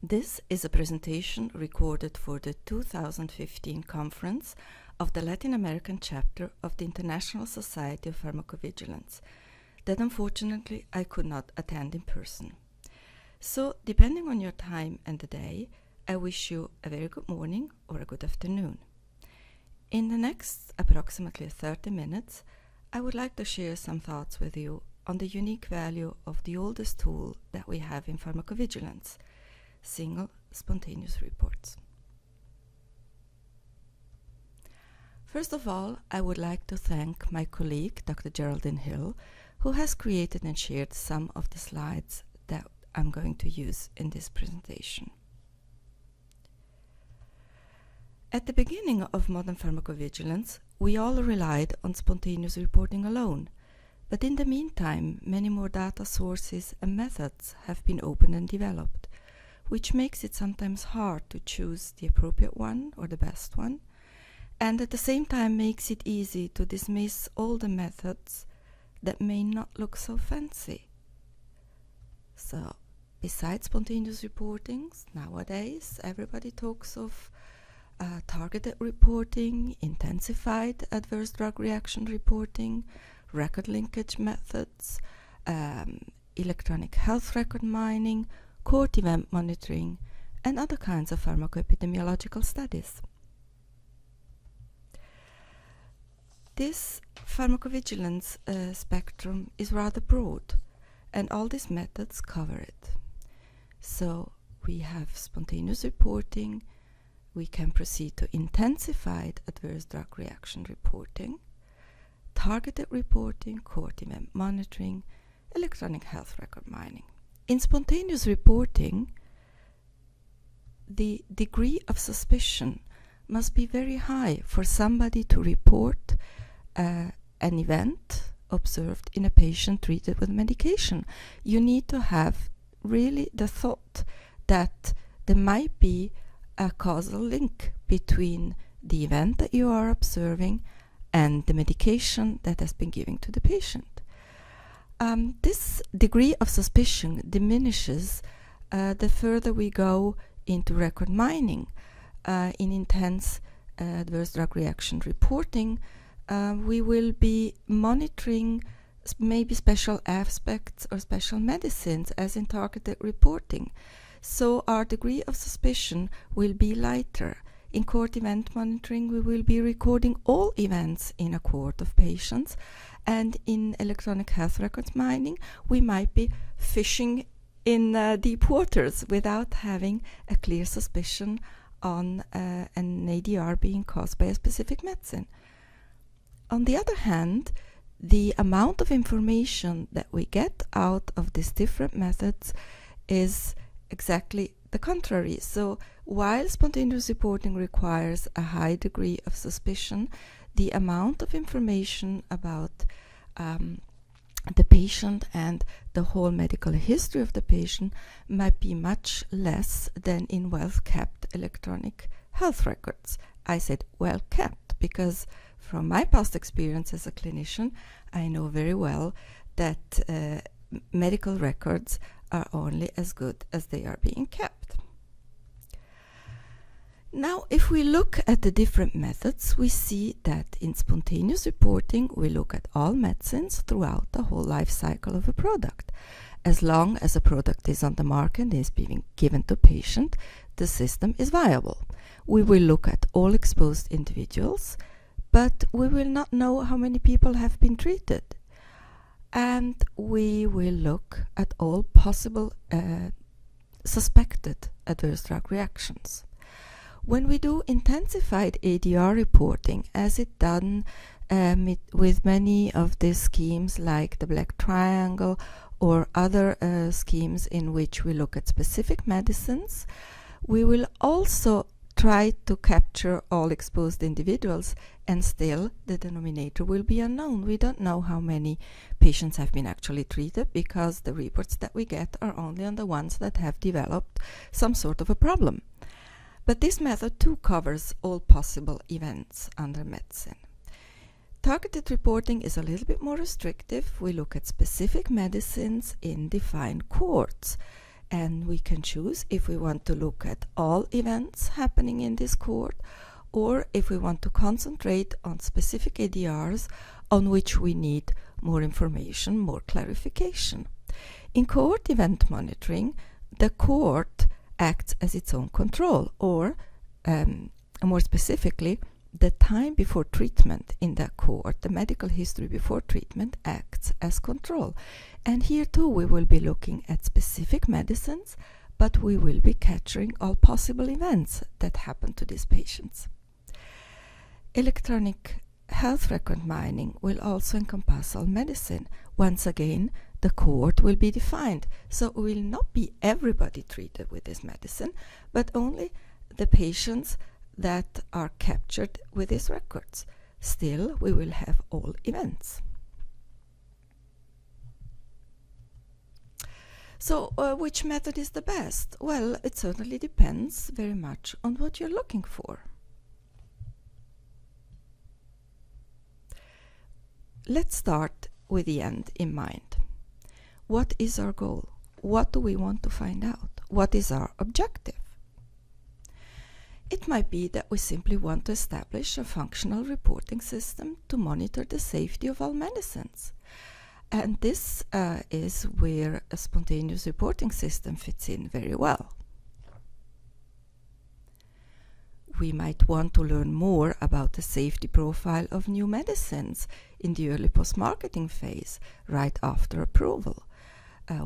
This is a presentation recorded for the 2015 conference of the Latin American chapter of the International Society of Pharmacovigilance that unfortunately I could not attend in person. So, depending on your time and the day, I wish you a very good morning or a good afternoon. In the next approximately 30 minutes, I would like to share some thoughts with you on the unique value of the oldest tool that we have in pharmacovigilance, single spontaneous reports. First of all, I would like to thank my colleague, Dr. Geraldine Hill, who has created and shared some of the slides that I'm going to use in this presentation. At the beginning of modern pharmacovigilance, we all relied on spontaneous reporting alone, but in the meantime, many more data sources and methods have been opened and developed, which makes it sometimes hard to choose the appropriate one or the best one, and at the same time makes it easy to dismiss all the methods that may not look so fancy. So, besides spontaneous reportings, nowadays everybody talks of targeted reporting, intensified adverse drug reaction reporting, record linkage methods, electronic health record mining, court event monitoring, and other kinds of pharmacoepidemiological studies. This pharmacovigilance spectrum is rather broad, and all these methods cover it. So we have spontaneous reporting, we can proceed to intensified adverse drug reaction reporting, targeted reporting, court event monitoring, electronic health record mining. In spontaneous reporting, the degree of suspicion must be very high for somebody to report an event observed in a patient treated with medication. You need to have really the thought that there might be a causal link between the event that you are observing and the medication that has been given to the patient. This degree of suspicion diminishes the further we go into record mining. In intense adverse drug reaction reporting, we will be monitoring maybe special aspects or special medicines as in targeted reporting. So our degree of suspicion will be lighter. In court event monitoring, we will be recording all events in a court of patients, and in electronic health records mining, we might be fishing in deep waters without having a clear suspicion on an ADR being caused by a specific medicine. On the other hand, the amount of information that we get out of these different methods is exactly the contrary. So while spontaneous reporting requires a high degree of suspicion, the amount of information about the patient and the whole medical history of the patient might be much less than in well-kept electronic health records. I said well-kept because from my past experience as a clinician, I know very well that medical records are only as good as they are being kept. Now, if we look at the different methods, we see that in spontaneous reporting, we look at all medicines throughout the whole life cycle of a product. As long as a product is on the market and is being given to patient, the system is viable. We will look at all exposed individuals, but we will not know how many people have been treated. And we will look at all possible suspected adverse drug reactions. When we do intensified ADR reporting, as it's done with many of the schemes like the Black Triangle or other schemes in which we look at specific medicines, we will also try to capture all exposed individuals, and still the denominator will be unknown. We don't know how many patients have been actually treated because the reports that we get are only on the ones that have developed some sort of a problem. But this method too covers all possible events under medicine. Targeted reporting is a little bit more restrictive. We look at specific medicines in defined courts. And we can choose if we want to look at all events happening in this cohort, or if we want to concentrate on specific ADRs on which we need more information, more clarification. In cohort event monitoring, the cohort acts as its own control, or more specifically, the time before treatment in that cohort, the medical history before treatment, acts as control. And here too we will be looking at specific medicines, but we will be capturing all possible events that happen to these patients. Electronic health record mining will also encompass all medicine. Once again, the cohort will be defined, so it will not be everybody treated with this medicine, but only the patients that are captured with these records. Still, we will have all events. So, which method is the best? Well, it certainly depends very much on what you're looking for. Let's start with the end in mind. What is our goal? What do we want to find out? What is our objective? It might be that we simply want to establish a functional reporting system to monitor the safety of all medicines. And this is where a spontaneous reporting system fits in very well. We might want to learn more about the safety profile of new medicines in the early post-marketing phase, right after approval.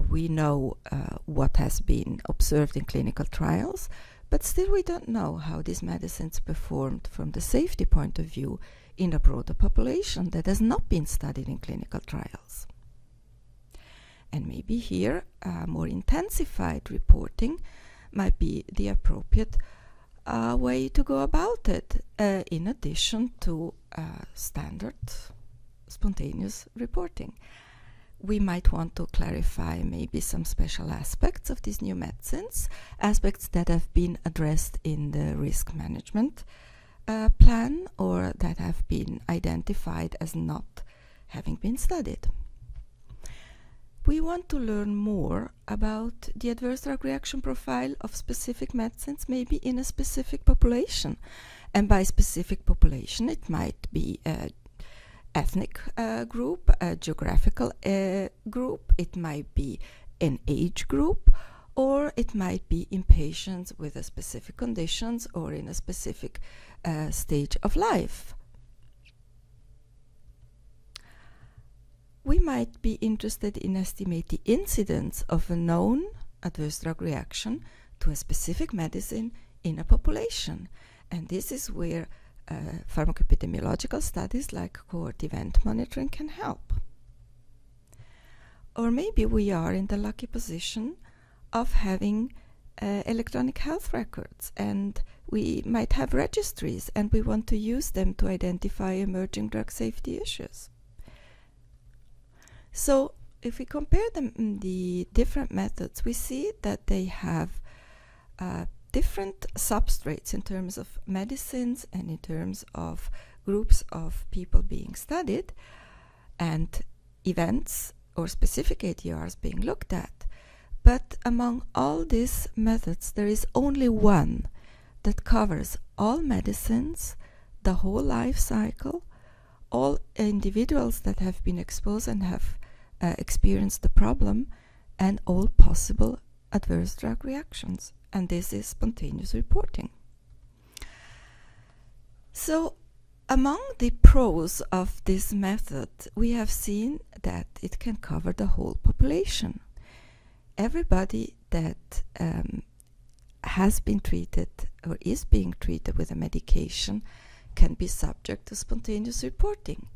We know what has been observed in clinical trials, but still we don't know how these medicines performed from the safety point of view in a broader population that has not been studied in clinical trials. And maybe here more intensified reporting might be the appropriate way to go about it, in addition to standard spontaneous reporting. We might want to clarify maybe some special aspects of these new medicines, aspects that have been addressed in the risk management plan, or that have been identified as not having been studied. We want to learn more about the adverse drug reaction profile of specific medicines, maybe in a specific population. And by specific population, it might be a ethnic group, a geographical group, it might be an age group, or it might be in patients with a specific conditions or in a specific stage of life. We might be interested in estimate the incidence of a known adverse drug reaction to a specific medicine in a population. And this is where pharmacoepidemiological studies like cohort event monitoring can help. Or maybe we are in the lucky position of having electronic health records, and we might have registries and we want to use them to identify emerging drug safety issues. So if we compare the different methods, we see that they have different substrates in terms of medicines and in terms of groups of people being studied and events or specific ADRs being looked at. But among all these methods, there is only one that covers all medicines, the whole life cycle, all individuals that have been exposed and have experienced the problem, and all possible adverse drug reactions. And this is spontaneous reporting. So, among the pros of this method, we have seen that it can cover the whole population. Everybody that has been treated or is being treated with a medication can be subject to spontaneous reporting.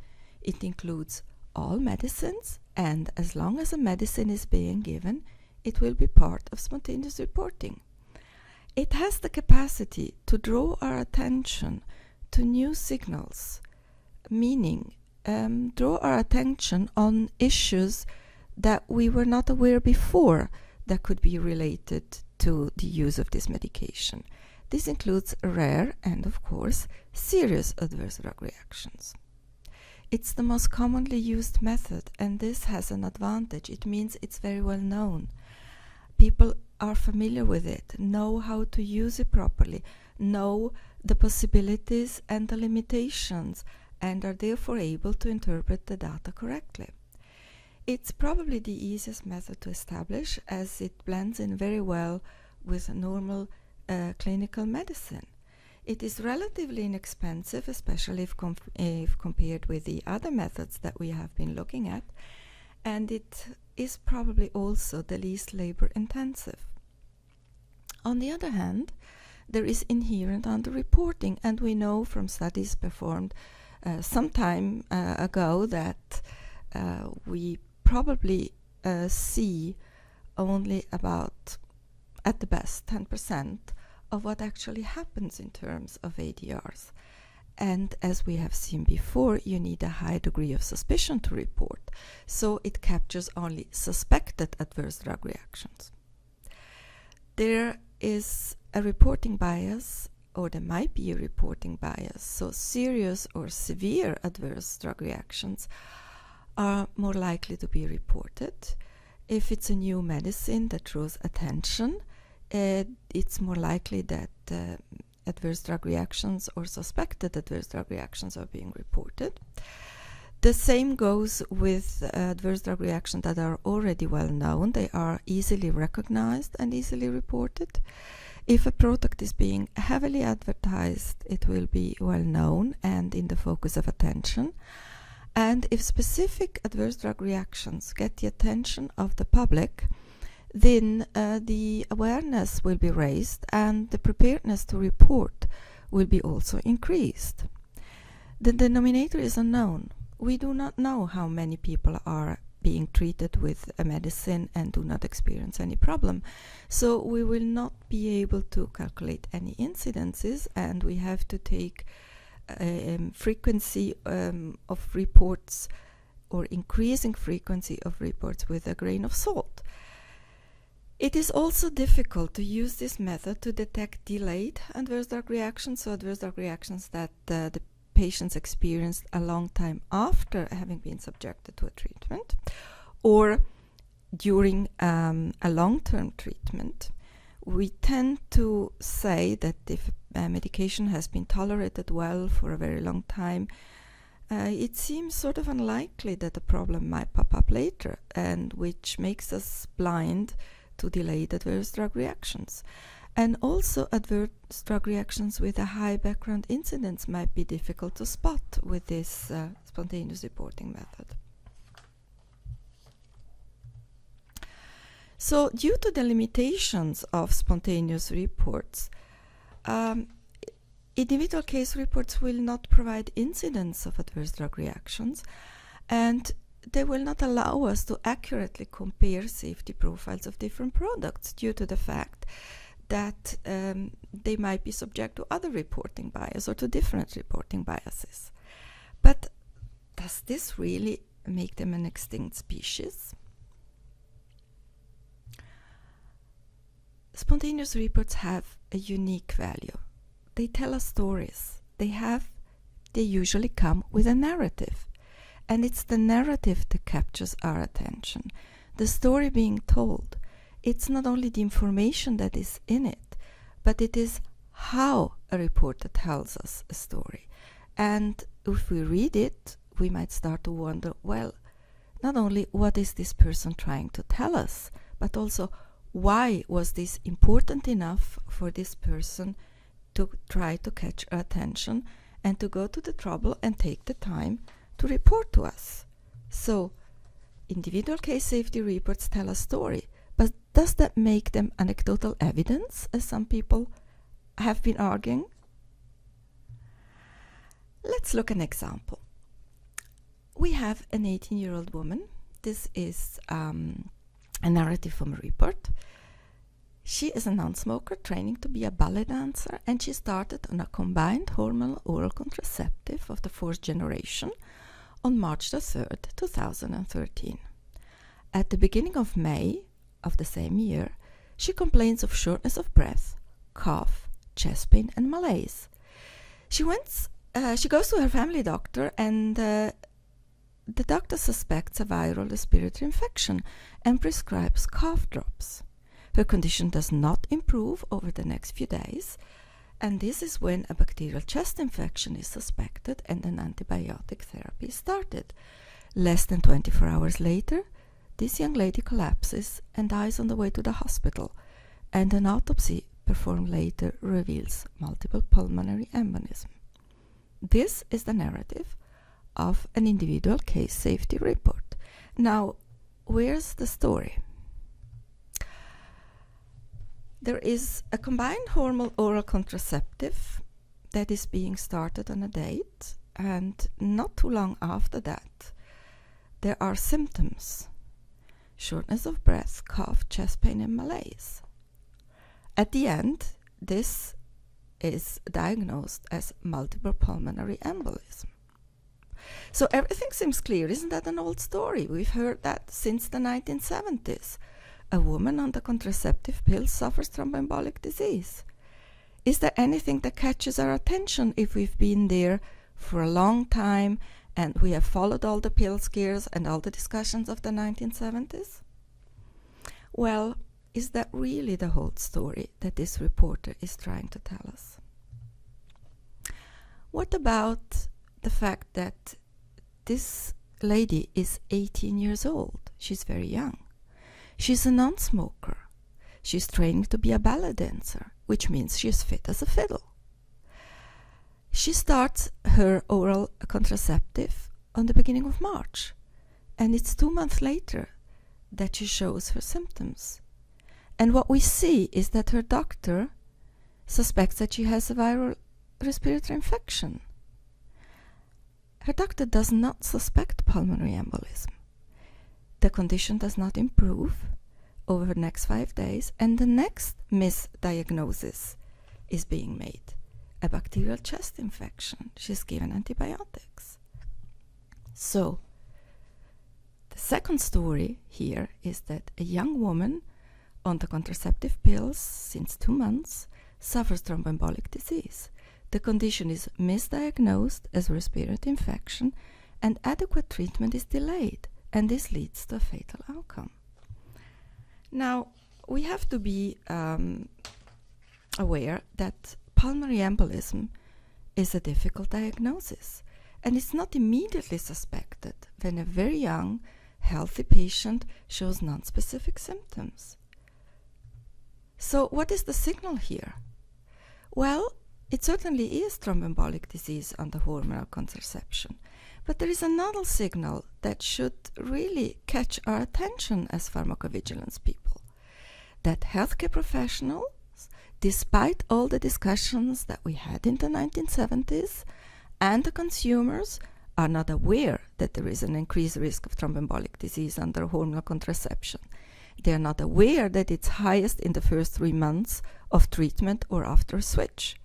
It includes all medicines, and as long as a medicine is being given, it will be part of spontaneous reporting. It has the capacity to draw our attention to new signals, meaning draw our attention on issues that we were not aware before that could be related to the use of this medication. This includes rare and, of course, serious adverse drug reactions. It's the most commonly used method, and this has an advantage. It means it's very well known. People are familiar with it, know how to use it properly, know the possibilities and the limitations, and are therefore able to interpret the data correctly. It's probably the easiest method to establish, as it blends in very well with normal clinical medicine. It is relatively inexpensive, especially if compared with the other methods that we have been looking at, and it is probably also the least labor intensive. On the other hand, there is inherent underreporting, and we know from studies performed some time ago that we probably see only about, at the best, 10% of what actually happens in terms of ADRs. And as we have seen before, you need a high degree of suspicion to report, so it captures only suspected adverse drug reactions. There is a reporting bias, or there might be a reporting bias, so serious or severe adverse drug reactions are more likely to be reported. If it's a new medicine that draws attention, it's more likely that adverse drug reactions or suspected adverse drug reactions are being reported. The same goes with adverse drug reactions that are already well known. They are easily recognized and easily reported. If a product is being heavily advertised, it will be well known and in the focus of attention. And if specific adverse drug reactions get the attention of the public, then the awareness will be raised and the preparedness to report will be also increased. The denominator is unknown. We do not know how many people are being treated with a medicine and do not experience any problem. So we will not be able to calculate any incidences, and we have to take frequency of reports or increasing frequency of reports with a grain of salt. It is also difficult to use this method to detect delayed adverse drug reactions, so adverse drug reactions that the patients experienced a long time after having been subjected to a treatment, or during a long-term treatment. We tend to say that if medication has been tolerated well for a very long time, it seems sort of unlikely that a problem might pop up later, and which makes us blind to delayed adverse drug reactions. And also adverse drug reactions with a high background incidence might be difficult to spot with this spontaneous reporting method. So due to the limitations of spontaneous reports, individual case reports will not provide incidence of adverse drug reactions, and they will not allow us to accurately compare safety profiles of different products due to the fact that they might be subject to other reporting bias or to different reporting biases. But does this really make them an extinct species? Spontaneous reports have a unique value. They tell us stories. They usually come with a narrative. And it's the narrative that captures our attention. The story being told. It's not only the information that is in it, but it is how a reporter tells us a story. And if we read it, we might start to wonder, well, not only what is this person trying to tell us, but also why was this important enough for this person to try to catch our attention and to go to the trouble and take the time to report to us. So, individual case safety reports tell a story, but does that make them anecdotal evidence, as some people have been arguing? Let's look at an example. We have an 18-year-old woman. This is a narrative from a report. She is a non-smoker training to be a ballet dancer, and she started on a combined hormonal oral contraceptive of the 4th generation on March the 3rd, 2013. At the beginning of May of the same year, she complains of shortness of breath, cough, chest pain, and malaise. She goes to her family doctor, and the doctor suspects a viral respiratory infection and prescribes cough drops. Her condition does not improve over the next few days, and this is when a bacterial chest infection is suspected and an antibiotic therapy is started. Less than 24 hours later, this young lady collapses and dies on the way to the hospital, and an autopsy performed later reveals multiple pulmonary embolism. This is the narrative of an individual case safety report. Now, where's the story? There is a combined hormonal oral contraceptive that is being started on a date, and not too long after that, there are symptoms: shortness of breath, cough, chest pain, and malaise. At the end, this is diagnosed as multiple pulmonary embolism. So everything seems clear. Isn't that an old story? We've heard that since the 1970s. A woman on the contraceptive pills suffers thromboembolic disease. Is there anything that catches our attention if we've been there for a long time and we have followed all the pill scares and all the discussions of the 1970s? Well, is that really the whole story that this reporter is trying to tell us? What about the fact that this lady is 18 years old? She's very young. She's a non-smoker. She's training to be a ballet dancer, which means she's fit as a fiddle. She starts her oral contraceptive on the beginning of March, and it's 2 months later that she shows her symptoms. And what we see is that her doctor suspects that she has a viral respiratory infection. Her doctor does not suspect pulmonary embolism. The condition does not improve over the next 5 days, and the next misdiagnosis is being made: a bacterial chest infection. She's given antibiotics. So, the second story here is that a young woman on the contraceptive pills since 2 months suffers thromboembolic disease. The condition is misdiagnosed as a respiratory infection, and adequate treatment is delayed, and this leads to a fatal outcome. Now, we have to be aware that pulmonary embolism is a difficult diagnosis, and it's not immediately suspected when a very young, healthy patient shows non-specific symptoms. So what is the signal here? Well, it certainly is thromboembolic disease under hormonal contraception, but there is another signal that should really catch our attention as pharmacovigilance people, that healthcare professionals, despite all the discussions that we had in the 1970s, and the consumers are not aware that there is an increased risk of thromboembolic disease under hormonal contraception. They are not aware that it's highest in the first 3 months of treatment or after a switch,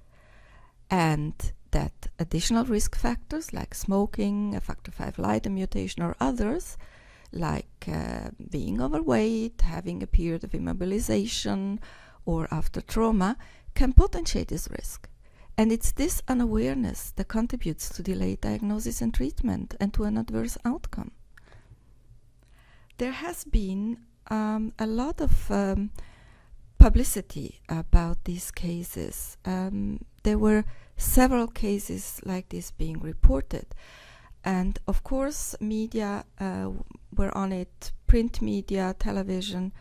and that additional risk factors like smoking, a factor V Leiden mutation, or others, like being overweight, having a period of immobilization, or after trauma, can potentiate this risk. And it's this unawareness that contributes to delayed diagnosis and treatment and to an adverse outcome. There has been a lot of publicity about these cases. There were several cases like this being reported. And of course, media were on it, print media, television.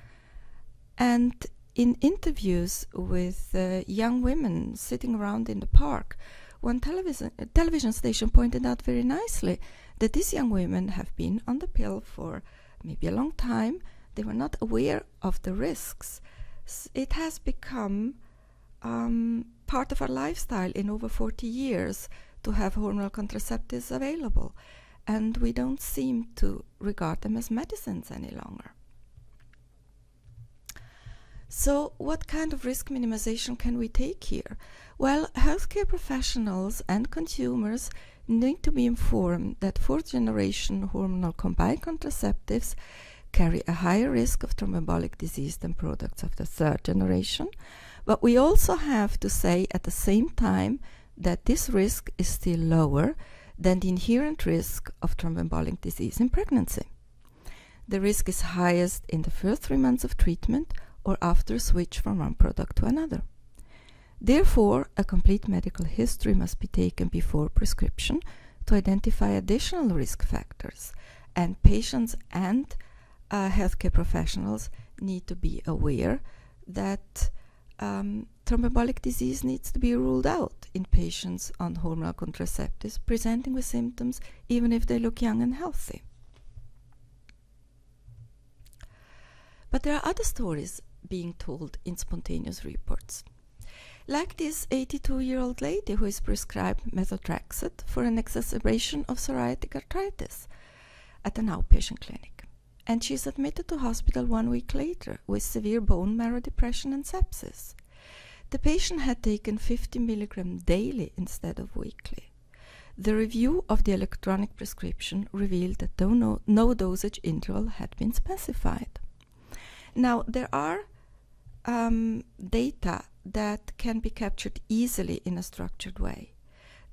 And in interviews with young women sitting around in the park, one television station pointed out very nicely that these young women have been on the pill for maybe a long time. They were not aware of the risks. It has become part of our lifestyle in over 40 years to have hormonal contraceptives available, and we don't seem to regard them as medicines any longer. So what kind of risk minimization can we take here? Well, healthcare professionals and consumers need to be informed that fourth-generation hormonal combined contraceptives carry a higher risk of thromboembolic disease than products of the third generation. But we also have to say at the same time that this risk is still lower than the inherent risk of thromboembolic disease in pregnancy. The risk is highest in the first 3 months of treatment or after switch from one product to another. Therefore, a complete medical history must be taken before prescription to identify additional risk factors, and patients and healthcare professionals need to be aware that thromboembolic disease needs to be ruled out in patients on hormonal contraceptives presenting with symptoms even if they look young and healthy. But there are other stories being told in spontaneous reports. Like this 82-year-old lady who is prescribed methotrexate for an exacerbation of psoriatic arthritis at an outpatient clinic. And she is admitted to hospital 1 week later with severe bone marrow depression and sepsis. The patient had taken 50 milligrams daily instead of weekly. The review of the electronic prescription revealed that no dosage interval had been specified. Now, there are data that can be captured easily in a structured way.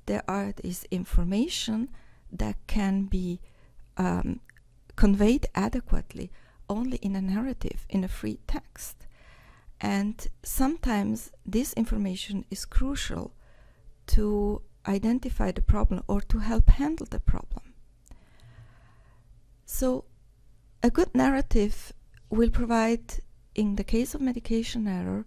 There is information that can be conveyed adequately only in a narrative, in a free text. And sometimes this information is crucial to identify the problem or to help handle the problem. So a good narrative will provide, in the case of medication error,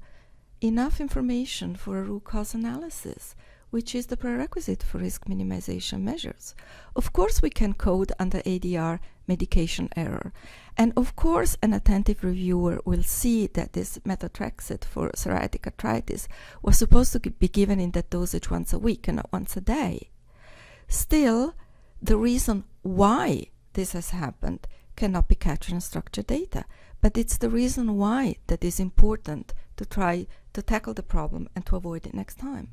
enough information for a root cause analysis, which is the prerequisite for risk minimization measures. Of course, we can code under ADR medication error. And of course, an attentive reviewer will see that this methotrexate for psoriatic arthritis was supposed to be given in that dosage once a week and not once a day. Still, the reason why this has happened cannot be captured in structured data, but it's the reason why that is important to try to tackle the problem and to avoid it next time.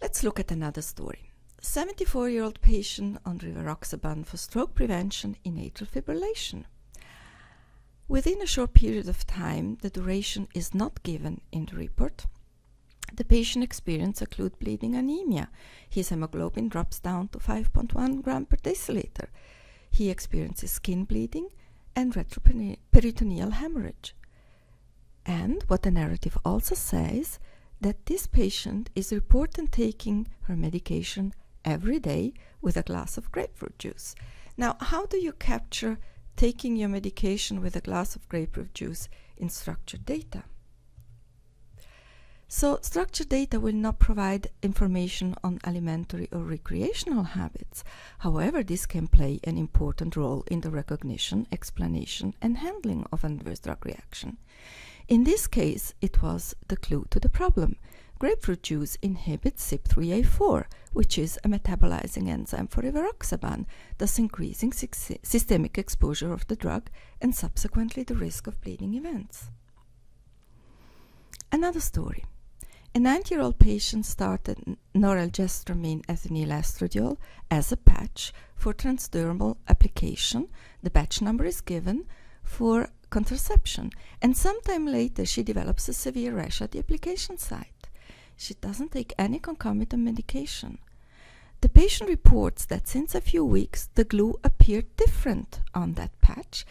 Let's look at another story. 74-year-old patient on rivaroxaban for stroke prevention in atrial fibrillation. Within a short period of time, the duration is not given in the report. The patient experienced acute bleeding anemia. His hemoglobin drops down to 5.1 gram per deciliter. He experiences skin bleeding and retroperitoneal hemorrhage. And what the narrative also says, that this patient is reported taking her medication every day with a glass of grapefruit juice. Now, how do you capture taking your medication with a glass of grapefruit juice in structured data? So, structured data will not provide information on alimentary or recreational habits. However, this can play an important role in the recognition, explanation, and handling of an adverse drug reaction. In this case, it was the clue to the problem. Grapefruit juice inhibits CYP3A4, which is a metabolizing enzyme for rivaroxaban, thus increasing systemic exposure of the drug and subsequently the risk of bleeding events. Another story. A 90-year-old patient started norelgestromin ethinyl estradiol as a patch for transdermal application. The batch number is given for contraception, and sometime later she develops a severe rash at the application site. She doesn't take any concomitant medication. The patient reports that since a few weeks the glue appeared different on that patch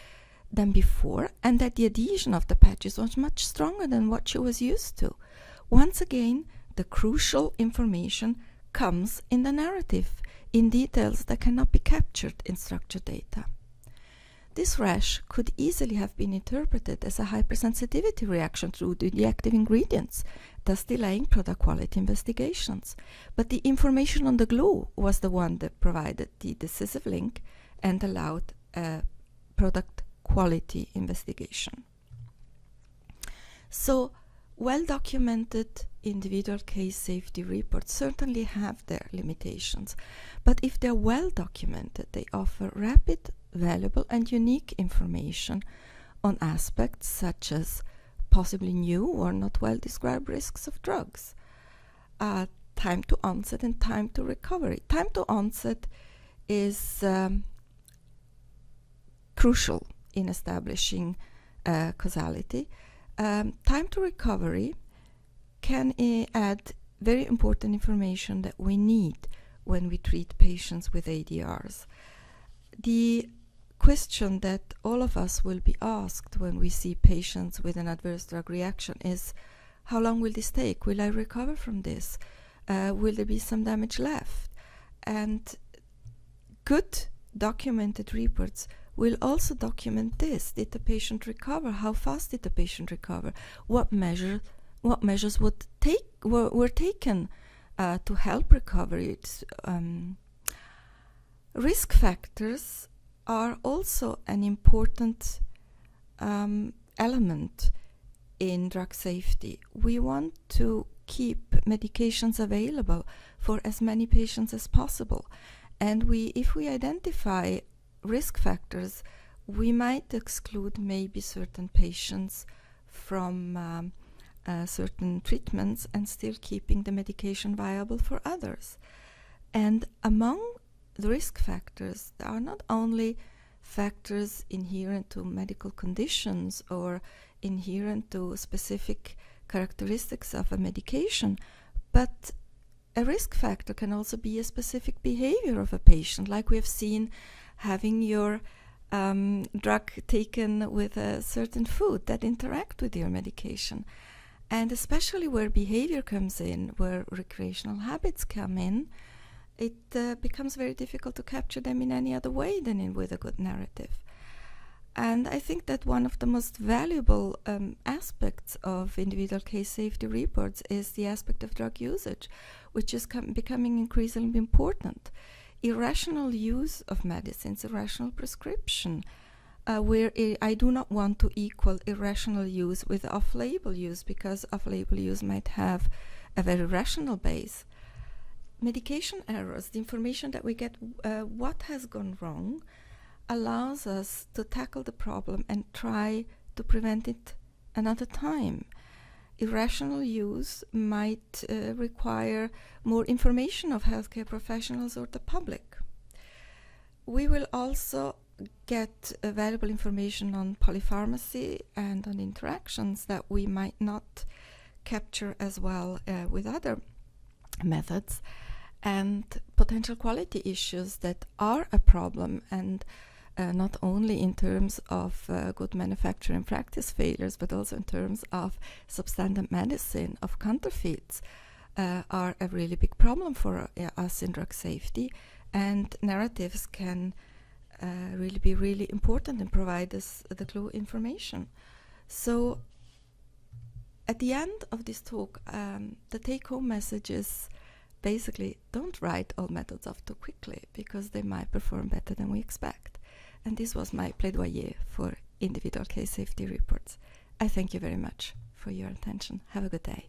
than before, and that the adhesion of the patches was much stronger than what she was used to. Once again, the crucial information comes in the narrative, in details that cannot be captured in structured data. This rash could easily have been interpreted as a hypersensitivity reaction to the active ingredients, thus delaying product quality investigations. But the information on the glue was the one that provided the decisive link and allowed a product quality investigation. So, well-documented individual case safety reports certainly have their limitations, but if they're well-documented, they offer rapid, valuable, and unique information on aspects such as possibly new or not well-described risks of drugs, time to onset and time to recovery. Time to onset is crucial in establishing causality. Time to recovery can add very important information that we need when we treat patients with ADRs. The question that all of us will be asked when we see patients with an adverse drug reaction is, how long will this take? Will I recover from this? Will there be some damage left? And good documented reports will also document this. Did the patient recover? How fast did the patient recover? What measures were taken to help recovery? Risk factors are also an important element in drug safety. We want to keep medications available for as many patients as possible. And if we identify risk factors, we might exclude maybe certain patients from certain treatments and still keeping the medication viable for others. And among the risk factors, there are not only factors inherent to medical conditions or inherent to specific characteristics of a medication, but a risk factor can also be a specific behavior of a patient, like we have seen having your drug taken with a certain food that interact with your medication. And especially where behavior comes in, where recreational habits come in, it becomes very difficult to capture them in any other way than with a good narrative. And I think that one of the most valuable aspects of individual case safety reports is the aspect of drug usage, which is becoming increasingly important. Irrational use of medicines, irrational prescription, where I do not want to equal irrational use with off-label use, because off-label use might have a very rational base. Medication errors, the information that we get, what has gone wrong, allows us to tackle the problem and try to prevent it another time. Irrational use might require more information of healthcare professionals or the public. We will also get valuable information on polypharmacy and on interactions that we might not capture as well with other methods, and potential quality issues that are a problem, and not only in terms of good manufacturing practice failures, but also in terms of substandard medicine, of counterfeits, are a really big problem for us in drug safety. And narratives can really be really important and provide us the clue information. So at the end of this talk, the take-home message is basically, don't write all methods off too quickly, because they might perform better than we expect. And this was my plaidoyer for individual case safety reports. I thank you very much for your attention. Have a good day.